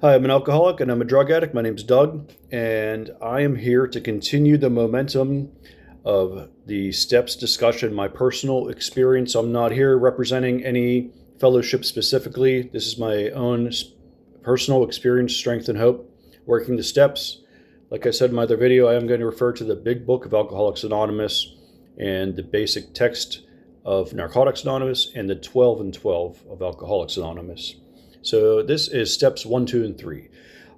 Hi, I'm an alcoholic and I'm a drug addict. My name's Doug, and I am here to continue the momentum of the STEPS discussion, my personal experience. I'm not here representing any fellowship specifically. This is my own personal experience, strength, and hope working the steps. Like I said in my other video, I am going to refer to the big book of Alcoholics Anonymous and the basic text of Narcotics Anonymous and the 12 and 12 of Alcoholics Anonymous. So this is steps 1, 2, and 3.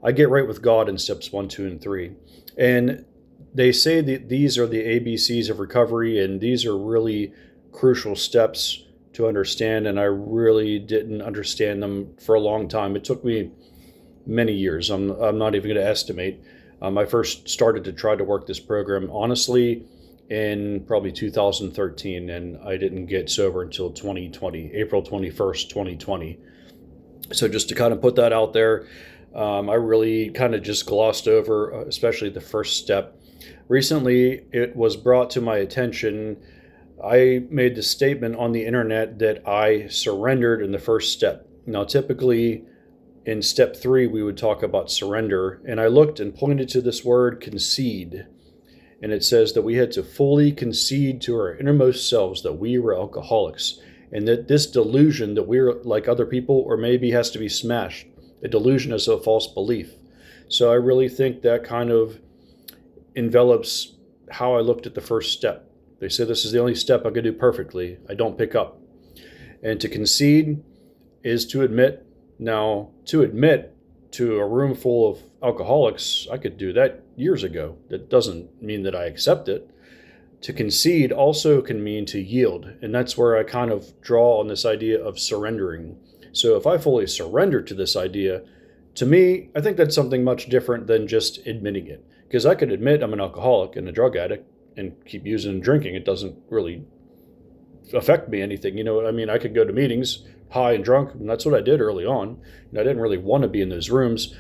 I get right with God in steps 1, 2, and 3. And they say that these are the ABCs of recovery, and these are really crucial steps to understand. And I really didn't understand them for a long time. It took me many years. I'm not even going to estimate. I first started to try to work this program honestly in probably 2013, and I didn't get sober until 2020, April 21st, 2020. So just to kind of put that out there, I really kind of just glossed over, especially the first step. Recently, it was brought to my attention. I made the statement on the internet that I surrendered in the first step. Now, typically in step 3, we would talk about surrender, and I looked and pointed to this word concede. And it says that we had to fully concede to our innermost selves that we were alcoholics, and that this delusion that we're like other people or maybe has to be smashed. A delusion is a false belief. So I really think that kind of envelops how I looked at the first step. They say this is the only step I could do perfectly. I don't pick up. And to concede is to admit. Now, to admit to a room full of alcoholics, I could do that years ago. That doesn't mean that I accept it. To concede also can mean to yield, and that's where I kind of draw on this idea of surrendering. So if I fully surrender to this idea, to me, I think that's something much different than just admitting it. Because I could admit I'm an alcoholic and a drug addict and keep using and drinking. It doesn't really affect me anything. You know what I mean? I could go to meetings high and drunk, and that's what I did early on. And I didn't really want to be in those rooms.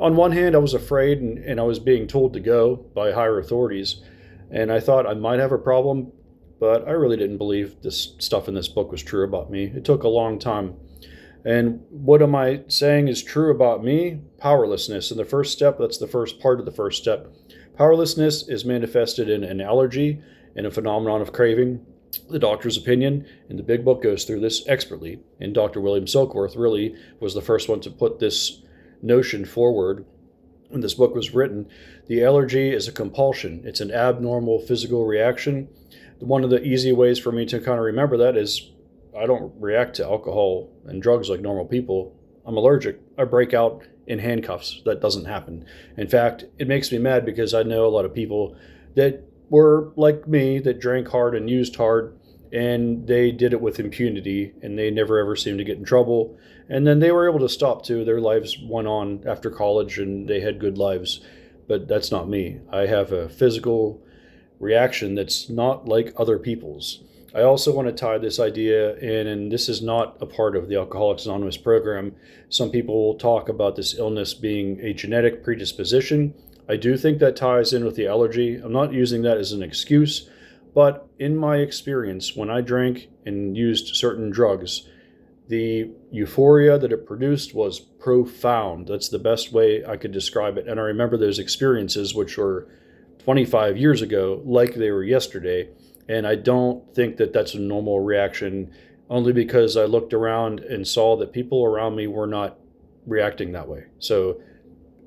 On one hand, I was afraid and I was being told to go by higher authorities. And I thought I might have a problem, but I really didn't believe this stuff in this book was true about me. It took a long time. And what am I saying is true about me? Powerlessness. In the first step, that's the first part of the first step. Powerlessness is manifested in an allergy and a phenomenon of craving. The doctor's opinion, and the big book goes through this expertly. And Dr. William Silkworth really was the first one to put this notion forward when this book was written. The allergy is a compulsion. It's an abnormal physical reaction. One of the easy ways for me to kind of remember that is I don't react to alcohol and drugs like normal people. I'm allergic. I break out in handcuffs. That doesn't happen. In fact, it makes me mad because I know a lot of people that were like me, that drank hard and used hard, and they did it with impunity, and they never ever seemed to get in trouble. And then they were able to stop too. Their lives went on after college, and they had good lives. But that's not me. I have a physical reaction that's not like other people's. I also want to tie this idea in, and this is not a part of the Alcoholics Anonymous program. Some people will talk about this illness being a genetic predisposition. I do think that ties in with the allergy. I'm not using that as an excuse, but in my experience, when I drank and used certain drugs, the euphoria that it produced was profound. That's the best way I could describe it. And I remember those experiences, which were 25 years ago, like they were yesterday. And I don't think that that's a normal reaction, only because I looked around and saw that people around me were not reacting that way. So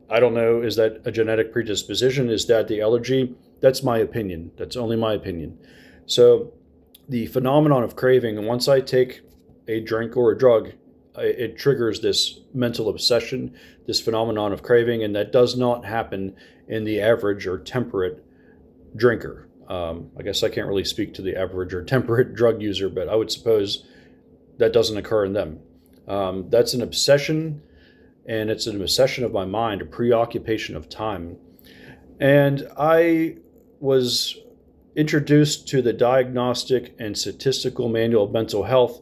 I don't know, is that a genetic predisposition? Is that the allergy? That's my opinion. That's only my opinion. So the phenomenon of craving, and once I take a drink or a drug, it triggers this mental obsession, this phenomenon of craving, and that does not happen in the average or temperate drinker. I guess I can't really speak to the average or temperate drug user, but I would suppose that doesn't occur in them. That's an obsession, and it's an obsession of my mind, a preoccupation of time. And I was introduced to the Diagnostic and Statistical Manual of Mental Health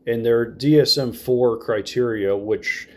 and their DSM-4 criteria, which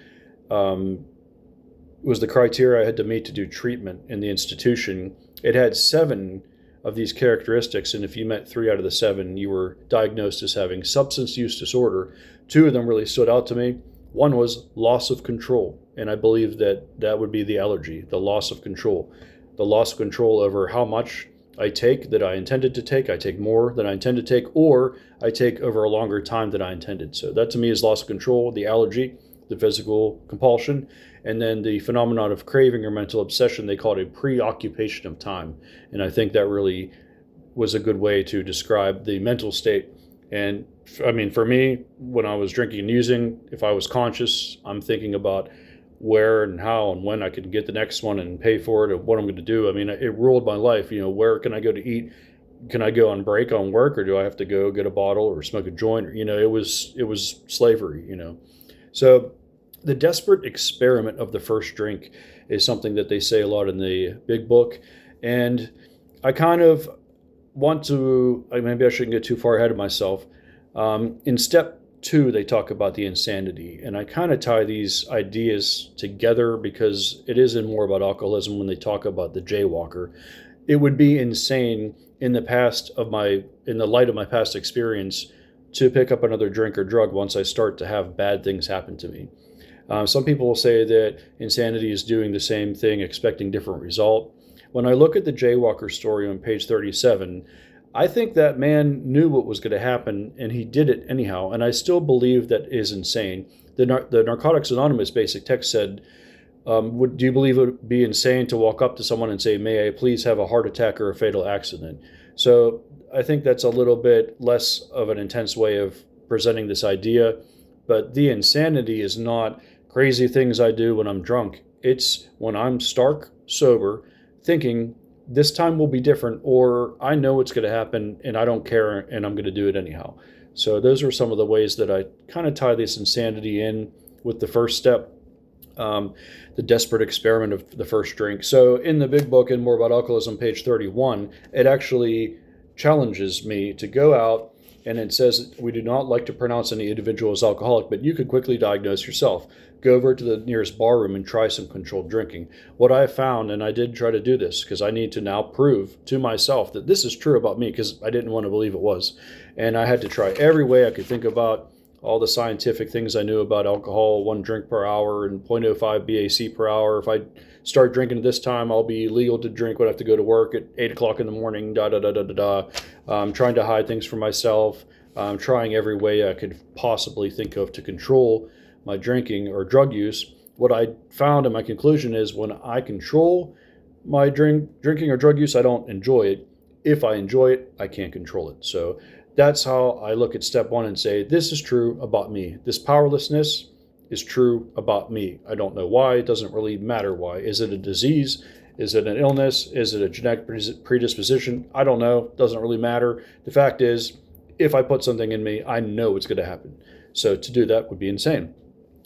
was the criteria I had to meet to do treatment in the institution. It had 7 of these characteristics, and if you met 3 out of the 7, you were diagnosed as having substance use disorder. 2 of them really stood out to me. One was loss of control, And I believe that that would be the allergy, the loss of control. The loss of control over how much I take that I intended to take, I take more than I intend to take, or I take over a longer time than I intended. So that to me is loss of control, the allergy, the physical compulsion, and then the phenomenon of craving or mental obsession. They call it a preoccupation of time. And I think that really was a good way to describe the mental state. And I mean, for me, when I was drinking and using, if I was conscious, I'm thinking about where and how and when I can get the next one and pay for it, or what I'm going to do. I mean, it ruled my life. Where can I go to eat? Can I go on break on work, or do I have to go get a bottle or smoke a joint? It was slavery. So the desperate experiment of the first drink is something that they say a lot in the big book, and I kind of want to. Maybe I shouldn't get too far ahead of myself. In step 2, they talk about the insanity, and I kind of tie these ideas together because it isn't more about alcoholism when they talk about the jaywalker. It would be insane in the light of my past experience to pick up another drink or drug once I start to have bad things happen to me. Some people will say that insanity is doing the same thing, expecting different result. When I look at the jaywalker story on page 37, I think that man knew what was going to happen, and he did it anyhow, and I still believe that is insane. The Narcotics Anonymous basic text said, do you believe it would be insane to walk up to someone and say, may I please have a heart attack or a fatal accident? So I think that's a little bit less of an intense way of presenting this idea, but the insanity is not crazy things I do when I'm drunk. It's when I'm stark sober, thinking, this time will be different, or I know what's going to happen and I don't care and I'm going to do it anyhow. So those are some of the ways that I kind of tie this insanity in with the first step, the desperate experiment of the first drink. So in the big book, in More About Alcoholism, page 31, it actually challenges me to go out, and it says, we do not like to pronounce any individual as alcoholic, but you could quickly diagnose yourself. Go over to the nearest bar room and try some controlled drinking. What I found, and I did try to do this because I need to now prove to myself that this is true about me, because I didn't want to believe it was. And I had to try every way I could think about, all the scientific things I knew about alcohol, 1 drink per hour and 0.05 BAC per hour. If I start drinking at this time, I'll be legal to drink when I have to go to work at 8 o'clock in the morning, I'm trying to hide things from myself. I'm trying every way I could possibly think of to control my drinking or drug use. What I found, and my conclusion is, when I control my drinking or drug use, I don't enjoy it. If I enjoy it, I can't control it. So that's how I look at step 1 and say, this is true about me. This powerlessness is true about me. I don't know why. It doesn't really matter why. Is it a disease? Is it an illness? Is it a genetic predisposition? I don't know. It doesn't really matter. The fact is, if I put something in me, I know it's going to happen. So to do that would be insane.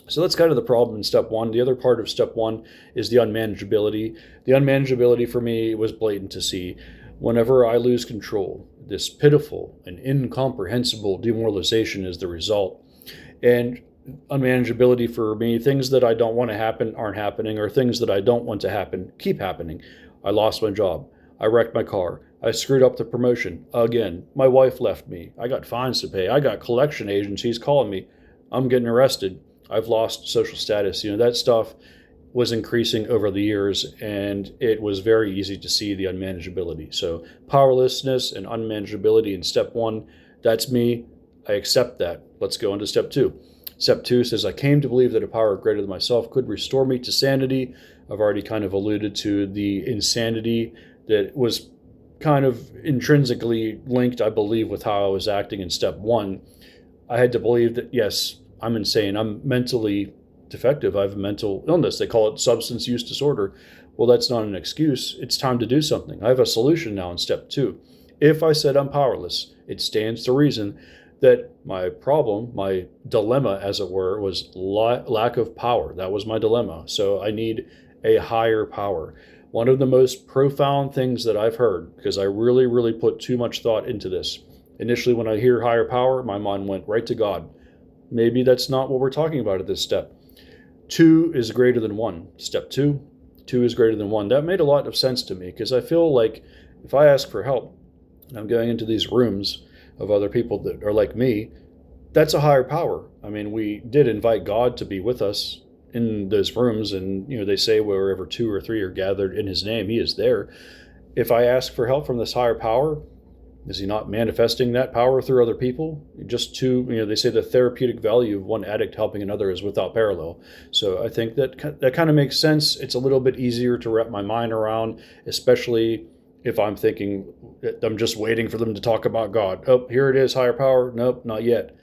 So that's kind of the problem in step 1. The other part of step 1 is the unmanageability. The unmanageability for me was blatant to see. Whenever I lose control, this pitiful and incomprehensible demoralization is the result. And unmanageability for me, things that I don't want to happen aren't happening, or things that I don't want to happen keep happening. I lost my job. I wrecked my car. I screwed up the promotion again. My wife left me. I got fines to pay. I got collection agencies calling me. I'm getting arrested. I've lost social status. That stuff was increasing over the years, and it was very easy to see the unmanageability. So powerlessness and unmanageability in step 1, that's me. I accept that. Let's go into step 2. Step 2 says, I came to believe that a power greater than myself could restore me to sanity. I've already kind of alluded to the insanity that was kind of intrinsically linked, I believe, with how I was acting in step 1. I had to believe that, yes, I'm insane. I'm mentally defective. I have a mental illness. They call it substance use disorder. Well, that's not an excuse. It's time to do something. I have a solution now in step 2. If I said I'm powerless, it stands to reason that my problem, my dilemma, as it were, was lack of power. That was my dilemma. So I need a higher power. One of the most profound things that I've heard, because I really, really put too much thought into this. Initially, when I hear higher power, my mind went right to God. Maybe that's not what we're talking about at this step. 2 is greater than 1. Step 2, 2 is greater than 1. That made a lot of sense to me, because I feel like if I ask for help, and I'm going into these rooms of other people that are like me, that's a higher power. I mean, we did invite God to be with us, in those rooms, and they say wherever two or three are gathered in his name, he is there. If I ask for help from this higher power, is he not manifesting that power through other people? Just to, they say the therapeutic value of one addict helping another is without parallel. So I think that kind of makes sense. It's a little bit easier to wrap my mind around, especially if I'm thinking I'm just waiting for them to talk about God. Oh, here it is, higher power. Nope, not yet.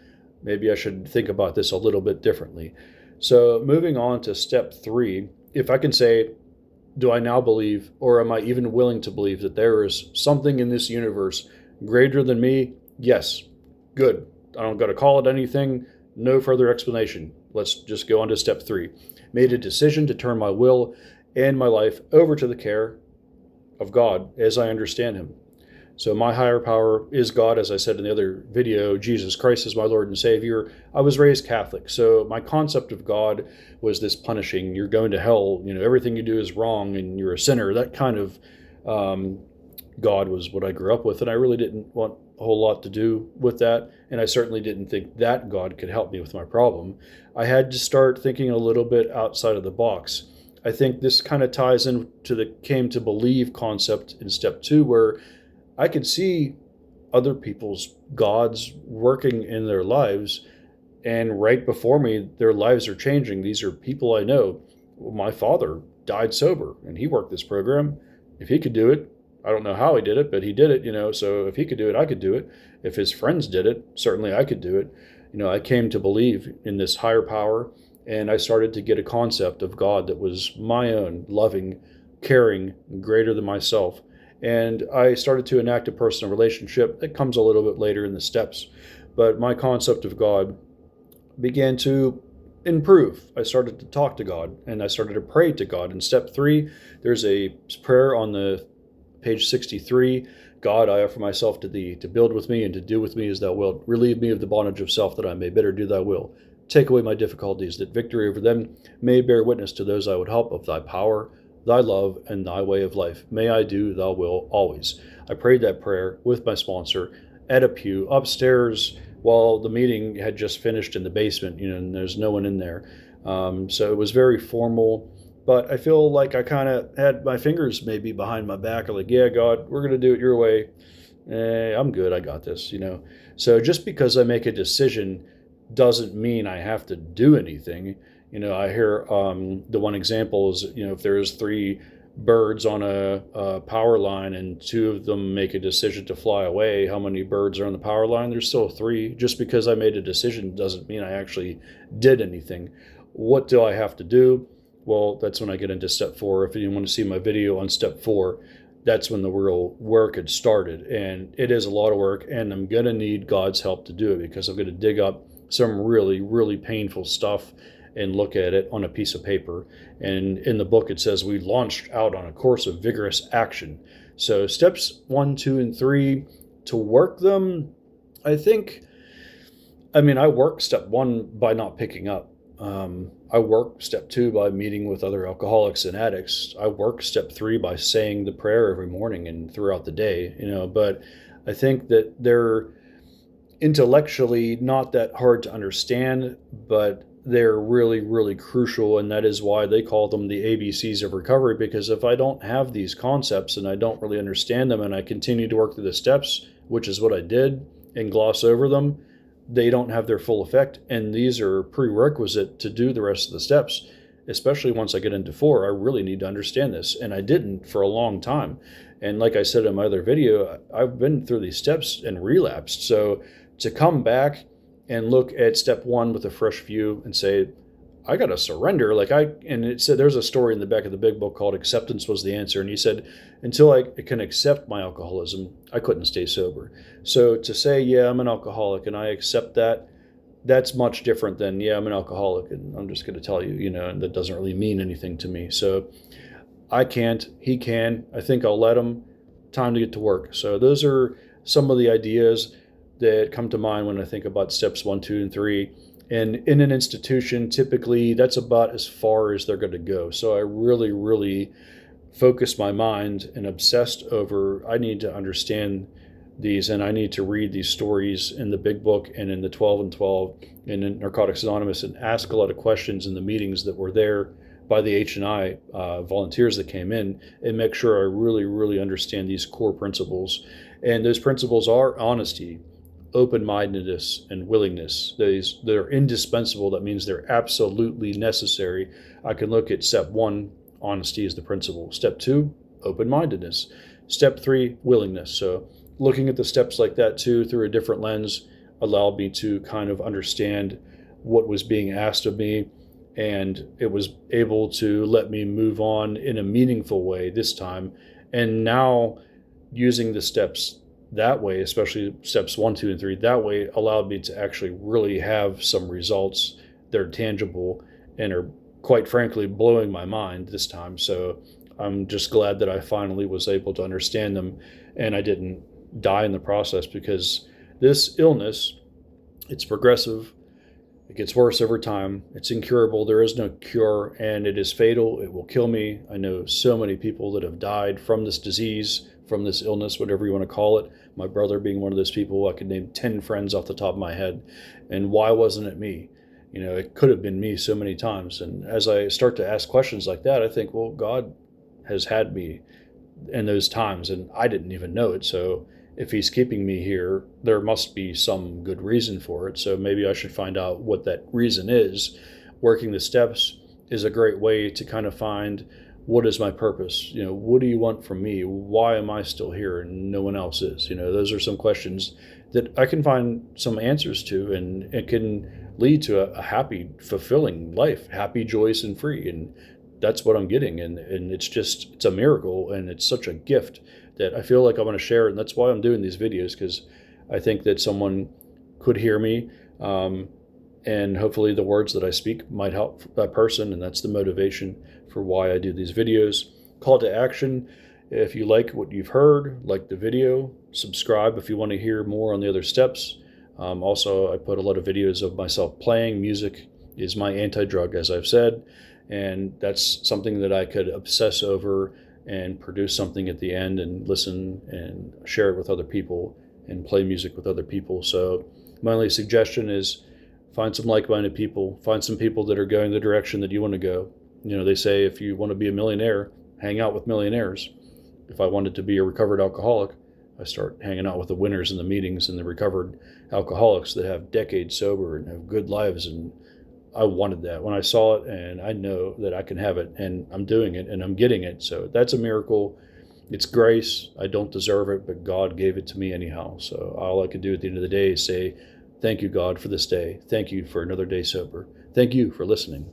Maybe I should think about this a little bit differently. So moving on to step 3, if I can say, do I now believe, or am I even willing to believe that there is something in this universe greater than me? Yes. Good. I don't got to call it anything. No further explanation. Let's just go on to step 3. Made a decision to turn my will and my life over to the care of God as I understand him. So my higher power is God, as I said in the other video. Jesus Christ is my Lord and Savior. I was raised Catholic, so my concept of God was this punishing, you're going to hell, everything you do is wrong and you're a sinner. That kind of God was what I grew up with, and I really didn't want a whole lot to do with that, and I certainly didn't think that God could help me with my problem. I had to start thinking a little bit outside of the box. I think this kind of ties into the came to believe concept in step 2, where I could see other people's gods working in their lives, and right before me, their lives are changing. These are people I know. My father died sober, and he worked this program. If he could do it, I don't know how he did it, but he did it, so if he could do it, I could do it. If his friends did it, certainly I could do it. I came to believe in this higher power, and I started to get a concept of God that was my own, loving, caring, greater than myself. And I started to enact a personal relationship that comes a little bit later in the steps. But my concept of God began to improve. I started to talk to God, and I started to pray to God. In step 3, there's a prayer on the page 63. God, I offer myself to thee, to build with me and to do with me as thou wilt. Relieve me of the bondage of self, that I may better do thy will. Take away my difficulties, that victory over them may bear witness to those I would help of thy power, thy love, and thy way of life. May I do thy will always. I prayed that prayer with my sponsor at a pew upstairs while the meeting had just finished in the basement, and there's no one in there. So it was very formal, but I feel like I kind of had my fingers maybe behind my back. I'm like, yeah, God, we're going to do it your way. I'm good. I got this, So just because I make a decision doesn't mean I have to do anything. I hear the one example is, if there's 3 birds on a power line and 2 of them make a decision to fly away, how many birds are on the power line? There's still 3. Just because I made a decision doesn't mean I actually did anything. What do I have to do? Well, that's when I get into step 4. If you want to see my video on step 4, that's when the real work had started. And it is a lot of work, and I'm going to need God's help to do it, because I'm going to dig up some really, really painful stuff and look at it on a piece of paper. And in the book, it says we launched out on a course of vigorous action. So steps 1, 2, and 3, to work them, I work step 1 by not picking up. I work step 2 by meeting with other alcoholics and addicts. I work step 3 by saying the prayer every morning and throughout the day, but I think that they're intellectually not that hard to understand, but they're really, really crucial, and that is why they call them the ABCs of recovery, because if I don't have these concepts and I don't really understand them and I continue to work through the steps, which is what I did, and gloss over them, they don't have their full effect, and these are prerequisite to do the rest of the steps. Especially once I get into 4, I really need to understand this, and I didn't for a long time. And like I said in my other video, I've been through these steps and relapsed, so to come back and look at step 1 with a fresh view and say, I got to surrender. And it said, there's a story in the back of the big book called Acceptance Was the Answer. And he said, until I can accept my alcoholism, I couldn't stay sober. So to say, yeah, I'm an alcoholic and I accept that, that's much different than, yeah, I'm an alcoholic and I'm just going to tell you, and that doesn't really mean anything to me. So I can't, he can, I think I'll let him. Time to get to work. So those are some of the ideas that come to mind when I think about steps 1, 2, and 3. And in an institution, typically that's about as far as they're going to go. So I really, really focused my mind and obsessed over, I need to understand these, and I need to read these stories in the big book and in the 12 and 12 and in Narcotics Anonymous, and ask a lot of questions in the meetings that were there by the H&I volunteers that came in, and make sure I really, really understand these core principles. And those principles are honesty, open-mindedness, and willingness. They're indispensable. That means they're absolutely necessary. I can look at step 1, honesty is the principle. Step 2, open-mindedness. Step 3, willingness. So looking at the steps like that too through a different lens allowed me to kind of understand what was being asked of me, and it was able to let me move on in a meaningful way this time. And now using the steps that way, especially steps 1, 2, and 3, that way allowed me to actually really have some results that are tangible and are, quite frankly, blowing my mind this time. So I'm just glad that I finally was able to understand them, and I didn't die in the process, because this illness, it's progressive. It gets worse over time. It's incurable. There is no cure, and it is fatal. It will kill me. I know so many people that have died from this disease, from this illness, whatever you want to call it. My brother being one of those people. I could name 10 friends off the top of my head. And why wasn't it me? You know, it could have been me so many times. And as I start to ask questions like that, I think, well, God has had me in those times, and I didn't even know it. So if he's keeping me here, there must be some good reason for it. So maybe I should find out what that reason is. Working the steps is a great way to kind of find, what is my purpose? You know, what do you want from me? Why am I still here and no one else is? You know, those are some questions that I can find some answers to, and it can lead to a happy, fulfilling life, happy, joyous, and free. And that's what I'm getting. And it's a miracle, and it's such a gift that I feel like I want to share. And that's why I'm doing these videos, because I think that someone could hear me, and hopefully the words that I speak might help that person. And that's the motivation for why I do these videos. Call to action: if you like what you've heard, like the video, subscribe if you want to hear more on the other steps. Also, I put a lot of videos of myself playing. Music is my anti-drug, as I've said, and that's something that I could obsess over and produce something at the end and listen and share it with other people and play music with other people. So my only suggestion is, find some like-minded people, find some people that are going the direction that you want to go. You know, they say if you want to be a millionaire, hang out with millionaires. If I wanted to be a recovered alcoholic, I start hanging out with the winners in the meetings and the recovered alcoholics that have decades sober and have good lives. And I wanted that when I saw it, and I know that I can have it, and I'm doing it, and I'm getting it. So that's a miracle. It's grace. I don't deserve it, but God gave it to me anyhow. So all I can do at the end of the day is say, thank you, God, for this day. Thank you for another day sober. Thank you for listening.